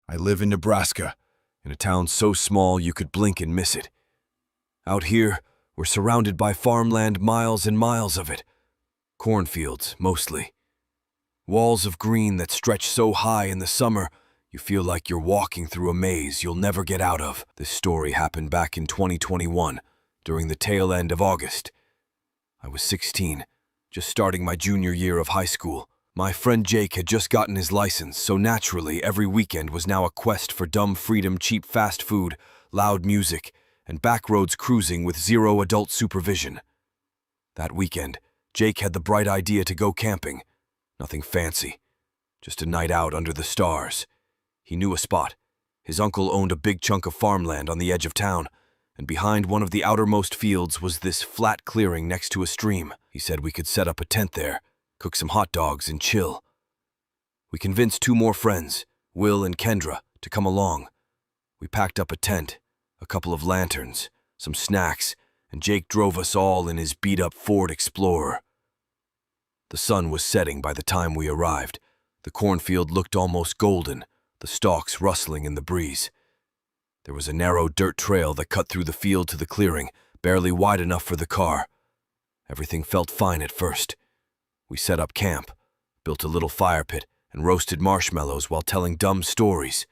I live in Nebraska, in a town so small you could blink and miss it. Out here, we're surrounded by farmland, miles and miles of it. Cornfields, mostly. Walls of green that stretch so high in the summer, you feel like you're walking through a maze you'll never get out of. This story happened back in 2021, during the tail end of August. I was 16, just starting my junior year of high school. My friend Jake had just gotten his license, so naturally every weekend was now a quest for dumb freedom, cheap fast food, loud music, and backroads cruising with zero adult supervision. That weekend, Jake had the bright idea to go camping. Nothing fancy, just a night out under the stars. He knew a spot. His uncle owned a big chunk of farmland on the edge of town, and behind one of the outermost fields was this flat clearing next to a stream. He said we could set up a tent there, cook some hot dogs, and chill. We convinced two more friends, Will and Kendra, to come along. We packed up a tent, a couple of lanterns, some snacks, and Jake drove us all in his beat-up Ford Explorer. The sun was setting by the time we arrived. The cornfield looked almost golden, the stalks rustling in the breeze. There was a narrow dirt trail that cut through the field to the clearing, barely wide enough for the car. Everything felt fine at first. We set up camp, built a little fire pit, and roasted marshmallows while telling dumb stories.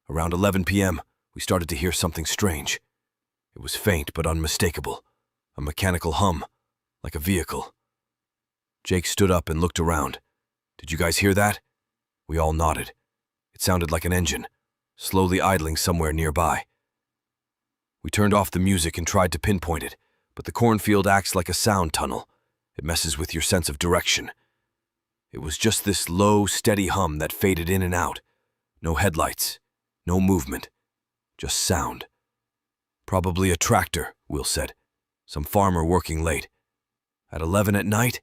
Around 11 p.m., we started to hear something strange. It was faint but unmistakable, a mechanical hum, like a vehicle. Jake stood up and looked around. "Did you guys hear that?" We all nodded. It sounded like an engine, slowly idling somewhere nearby. We turned off the music and tried to pinpoint it, but the cornfield acts like a sound tunnel. It messes with your sense of direction. It was just this low, steady hum that faded in and out. No headlights, no movement, just sound. "Probably a tractor," Will said. "Some farmer working late." At 11 at night?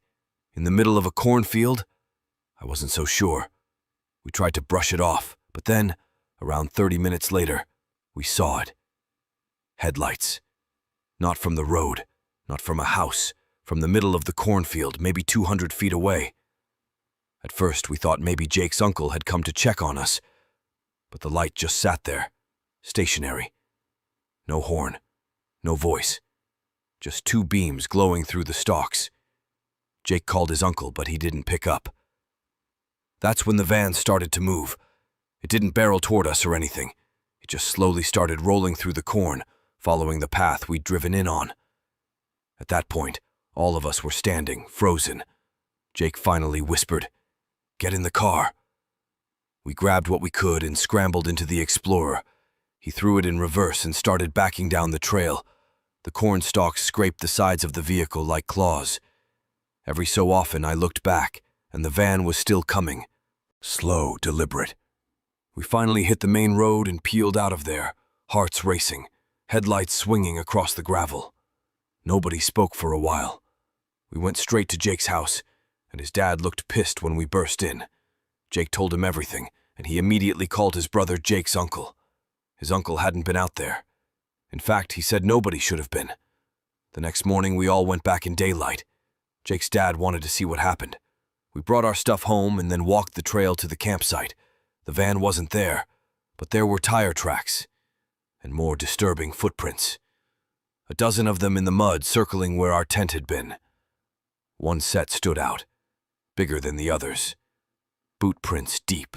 In the middle of a cornfield? I wasn't so sure. We tried to brush it off, but then, around 30 minutes later, we saw it. Headlights. Not from the road, not from a house, from the middle of the cornfield, maybe 200 feet away. At first, we thought maybe Jake's uncle had come to check on us, but the light just sat there, stationary. No horn, no voice, just two beams glowing through the stalks. Jake called his uncle, but he didn't pick up. That's when the van started to move. It didn't barrel toward us or anything. It just slowly started rolling through the corn, following the path we'd driven in on. At that point, all of us were standing, frozen. Jake finally whispered, "Get in the car." We grabbed what we could and scrambled into the Explorer. He threw it in reverse and started backing down the trail. The corn stalks scraped the sides of the vehicle like claws. Every so often I looked back, and the van was still coming. Slow, deliberate. We finally hit the main road and peeled out of there, hearts racing, headlights swinging across the gravel. Nobody spoke for a while. We went straight to Jake's house, and his dad looked pissed when we burst in. Jake told him everything, and he immediately called his brother Jake's uncle. His uncle hadn't been out there. In fact, he said nobody should have been. The next morning, we all went back in daylight. Jake's dad wanted to see what happened. We brought our stuff home and then walked the trail to the campsite. The van wasn't there, but there were tire tracks and more disturbing footprints. A dozen of them in the mud circling where our tent had been. One set stood out, bigger than the others. Boot prints deep.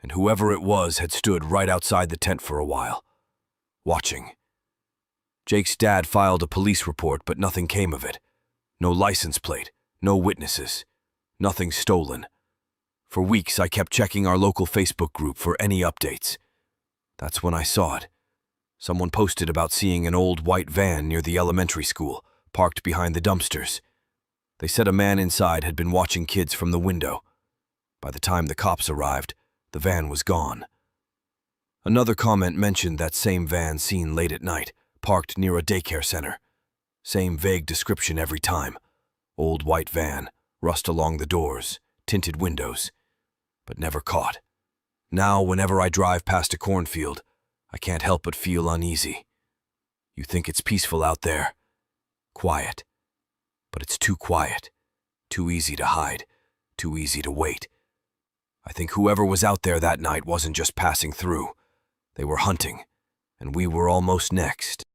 And whoever it was had stood right outside the tent for a while, watching. Jake's dad filed a police report, but nothing came of it. No license plate, no witnesses, nothing stolen. For weeks, I kept checking our local Facebook group for any updates. That's when I saw it. Someone posted about seeing an old white van near the elementary school, parked behind the dumpsters. They said a man inside had been watching kids from the window. By the time the cops arrived, the van was gone. Another comment mentioned that same van seen late at night, parked near a daycare center. Same vague description every time. Old white van, rust along the doors, tinted windows, but never caught. Now, whenever I drive past a cornfield, I can't help but feel uneasy. You think it's peaceful out there, quiet, but it's too quiet, too easy to hide, too easy to wait. I think whoever was out there that night wasn't just passing through. They were hunting, and we were almost next.